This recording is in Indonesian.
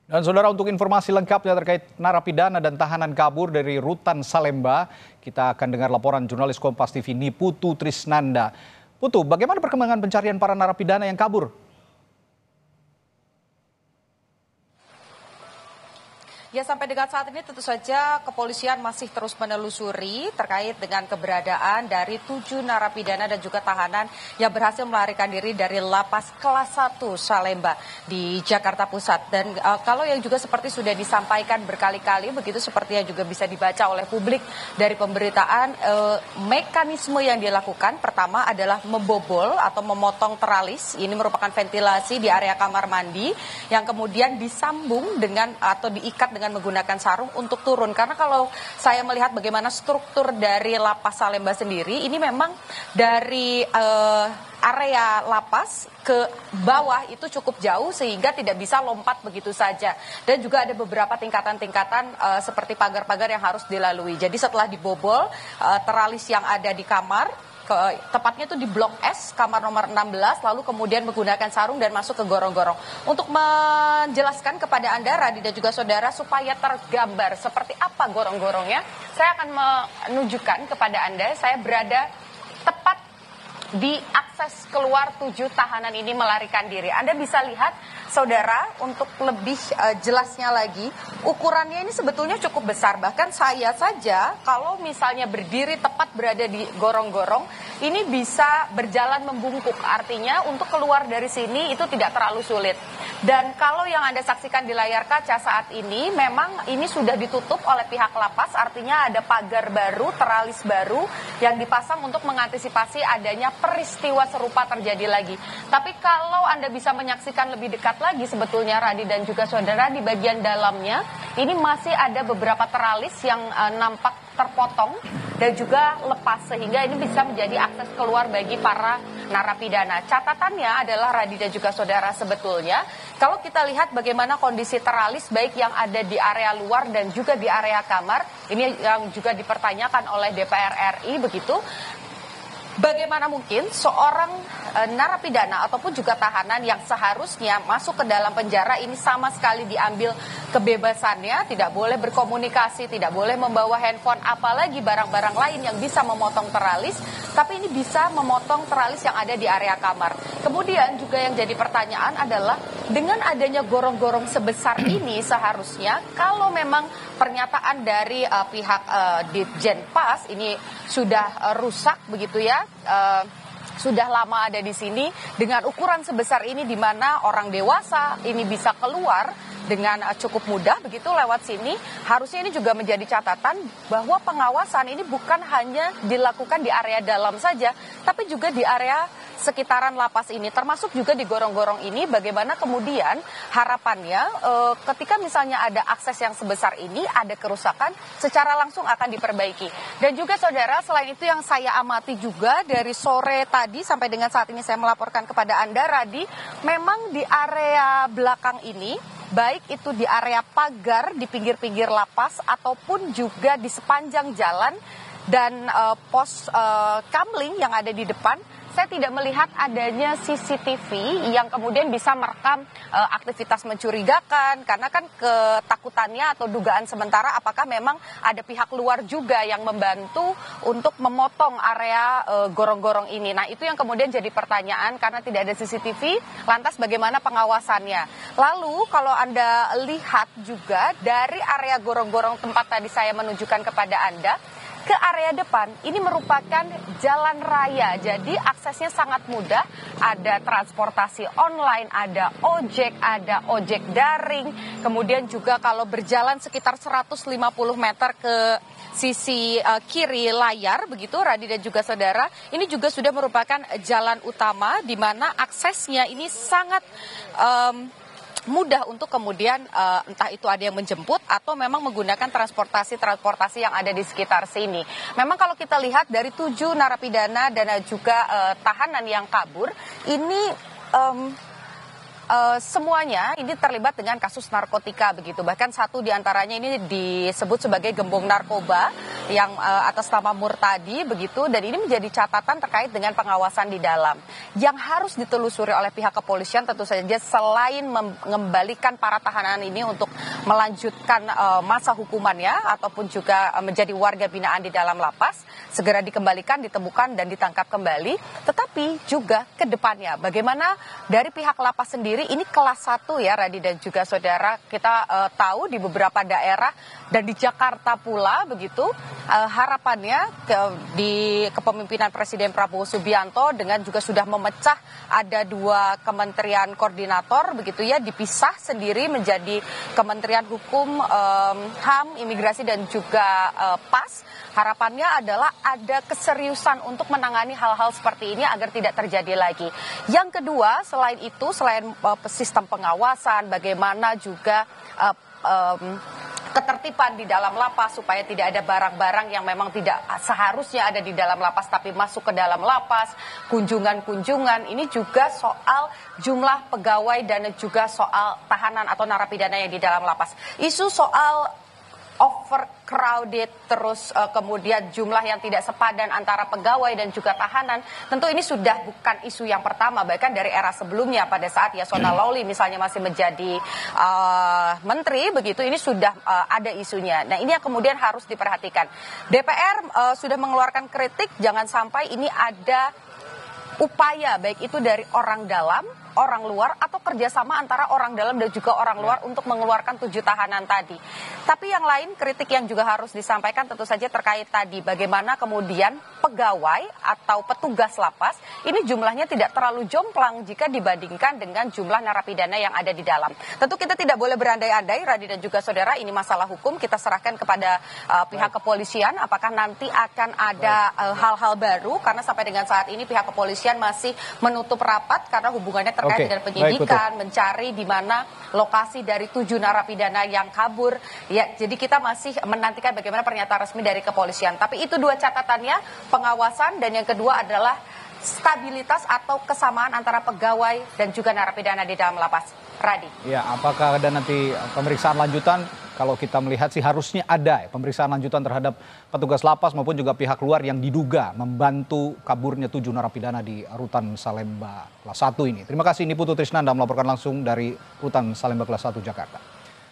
Dan saudara, untuk informasi lengkapnya terkait narapidana dan tahanan kabur dari Rutan Salemba, kita akan dengar laporan jurnalis Kompas TV Niputu Trisnanda. Putu, bagaimana perkembangan pencarian para narapidana yang kabur? Ya, sampai dengan saat ini tentu saja kepolisian masih terus menelusuri terkait dengan keberadaan dari 7 narapidana dan juga tahanan yang berhasil melarikan diri dari lapas kelas 1 Salemba di Jakarta Pusat. Dan kalau yang juga seperti sudah disampaikan berkali-kali, begitu seperti yang juga bisa dibaca oleh publik dari pemberitaan, mekanisme yang dilakukan pertama adalah membobol atau memotong teralis. Ini merupakan ventilasi di area kamar mandi yang kemudian disambung dengan atau diikat dengan menggunakan sarung untuk turun. Karena kalau saya melihat bagaimana struktur dari lapas Salemba sendiri, ini memang dari area lapas ke bawah itu cukup jauh sehingga tidak bisa lompat begitu saja. Dan juga ada beberapa tingkatan-tingkatan seperti pagar-pagar yang harus dilalui. Jadi setelah dibobol teralis yang ada di kamar, tepatnya itu di Blok S, kamar nomor 16, lalu kemudian menggunakan sarung dan masuk ke gorong-gorong. Untuk menjelaskan kepada Anda, Radi dan juga saudara, supaya tergambar seperti apa gorong-gorongnya, saya akan menunjukkan kepada Anda, saya berada tepat di akses keluar 7 tahanan ini melarikan diri. Anda bisa lihat, saudara, untuk lebih jelasnya lagi, ukurannya ini sebetulnya cukup besar. Bahkan saya saja, kalau misalnya berdiri tepat berada di gorong-gorong, ini bisa berjalan membungkuk. Artinya untuk keluar dari sini itu tidak terlalu sulit. Dan kalau yang Anda saksikan di layar kaca saat ini, memang ini sudah ditutup oleh pihak lapas, artinya ada pagar baru, teralis baru yang dipasang untuk mengantisipasi adanya peristiwa serupa terjadi lagi. Tapi kalau Anda bisa menyaksikan lebih dekat lagi sebetulnya, Radi dan juga saudara, di bagian dalamnya ini masih ada beberapa teralis yang nampak terpotong dan juga lepas, sehingga ini bisa menjadi akses keluar bagi para narapidana. Catatannya adalah, Radi dan juga saudara, sebetulnya kalau kita lihat bagaimana kondisi teralis baik yang ada di area luar dan juga di area kamar, ini yang juga dipertanyakan oleh DPR RI begitu. Bagaimana mungkin seorang narapidana ataupun juga tahanan yang seharusnya masuk ke dalam penjara ini sama sekali diambil kebebasannya, tidak boleh berkomunikasi, tidak boleh membawa handphone, apalagi barang-barang lain yang bisa memotong teralis, tapi ini bisa memotong teralis yang ada di area kamar. Kemudian juga yang jadi pertanyaan adalah, dengan adanya gorong-gorong sebesar ini seharusnya kalau memang pernyataan dari pihak Ditjen Pas ini sudah rusak begitu ya, sudah lama ada di sini dengan ukuran sebesar ini, di mana orang dewasa ini bisa keluar dengan cukup mudah begitu lewat sini. Harusnya ini juga menjadi catatan bahwa pengawasan ini bukan hanya dilakukan di area dalam saja, tapi juga di area sekitaran lapas ini, termasuk juga di gorong-gorong ini. Bagaimana kemudian harapannya ketika misalnya ada akses yang sebesar ini, ada kerusakan, secara langsung akan diperbaiki. Dan juga saudara, selain itu yang saya amati juga dari sore tadi sampai dengan saat ini saya melaporkan kepada Anda, Radi, memang di area belakang ini, baik itu di area pagar di pinggir-pinggir lapas ataupun juga di sepanjang jalan dan pos kamling yang ada di depan, saya tidak melihat adanya CCTV yang kemudian bisa merekam aktivitas mencurigakan, karena kan ketakutannya atau dugaan sementara apakah memang ada pihak luar juga yang membantu untuk memotong area gorong-gorong ini. Nah, itu yang kemudian jadi pertanyaan, karena tidak ada CCTV, lantas bagaimana pengawasannya? Lalu kalau Anda lihat juga dari area gorong-gorong tempat tadi saya menunjukkan kepada Anda, ke area depan ini merupakan jalan raya, jadi aksesnya sangat mudah. Ada transportasi online, ada ojek daring, kemudian juga kalau berjalan sekitar 150 meter ke sisi kiri layar begitu, Radi dan juga saudara, ini juga sudah merupakan jalan utama di mana aksesnya ini sangat mudah untuk kemudian entah itu ada yang menjemput atau memang menggunakan transportasi yang ada di sekitar sini. Memang kalau kita lihat dari 7 narapidana dan juga tahanan yang kabur, ini semuanya ini terlibat dengan kasus narkotika begitu. Bahkan satu diantaranya ini disebut sebagai gembong narkoba yang atas nama Murtadi begitu, dan ini menjadi catatan terkait dengan pengawasan di dalam. Yang harus ditelusuri oleh pihak kepolisian tentu saja selain mengembalikan para tahanan ini untuk melanjutkan masa hukumannya ataupun juga menjadi warga binaan di dalam lapas, segera dikembalikan, ditemukan dan ditangkap kembali, tetapi juga ke depannya bagaimana dari pihak lapas sendiri. Ini kelas 1 ya Radi dan juga saudara, kita tahu di beberapa daerah dan di Jakarta pula begitu, harapannya di kepemimpinan Presiden Prabowo Subianto dengan juga sudah memecah ada 2 kementerian koordinator begitu ya, dipisah sendiri menjadi Kementerian Hukum, HAM, Imigrasi dan juga PAS. Harapannya adalah ada keseriusan untuk menangani hal-hal seperti ini agar tidak terjadi lagi. Yang kedua, selain itu, selain sistem pengawasan, bagaimana juga ketertiban di dalam lapas supaya tidak ada barang-barang yang memang tidak seharusnya ada di dalam lapas tapi masuk ke dalam lapas, kunjungan-kunjungan, ini juga soal jumlah pegawai dan juga soal tahanan atau narapidana yang di dalam lapas. Isu soal overcrowded, terus kemudian jumlah yang tidak sepadan antara pegawai dan juga tahanan, tentu ini sudah bukan isu yang pertama, bahkan dari era sebelumnya pada saat Yasona Lawli misalnya masih menjadi menteri begitu, ini sudah ada isunya. Nah, ini yang kemudian harus diperhatikan. DPR sudah mengeluarkan kritik, jangan sampai ini ada upaya baik itu dari orang dalam, orang luar, atau kerjasama antara orang dalam dan juga orang luar untuk mengeluarkan 7 tahanan tadi. Tapi yang lain, kritik yang juga harus disampaikan tentu saja terkait tadi bagaimana kemudian pegawai atau petugas lapas ini jumlahnya tidak terlalu jomplang jika dibandingkan dengan jumlah narapidana yang ada di dalam. Tentu kita tidak boleh berandai-andai, Radi dan juga saudara, ini masalah hukum, kita serahkan kepada pihak kepolisian apakah nanti akan ada hal-hal baru, karena sampai dengan saat ini pihak kepolisian masih menutup rapat karena hubungannya terkait dengan penyidikan, mencari di mana lokasi dari 7 narapidana yang kabur. Ya, jadi kita masih menantikan bagaimana pernyataan resmi dari kepolisian. Tapi itu 2 catatannya, pengawasan, dan yang kedua adalah stabilitas atau kesamaan antara pegawai dan juga narapidana di dalam lapas. Radi. Ya, apakah ada nanti pemeriksaan lanjutan? Kalau kita melihat sih harusnya ada ya, pemeriksaan lanjutan terhadap petugas lapas maupun juga pihak luar yang diduga membantu kaburnya 7 narapidana di Rutan Salemba kelas 1 ini. Terima kasih Niputu Trisnanda melaporkan langsung dari Rutan Salemba kelas 1 Jakarta.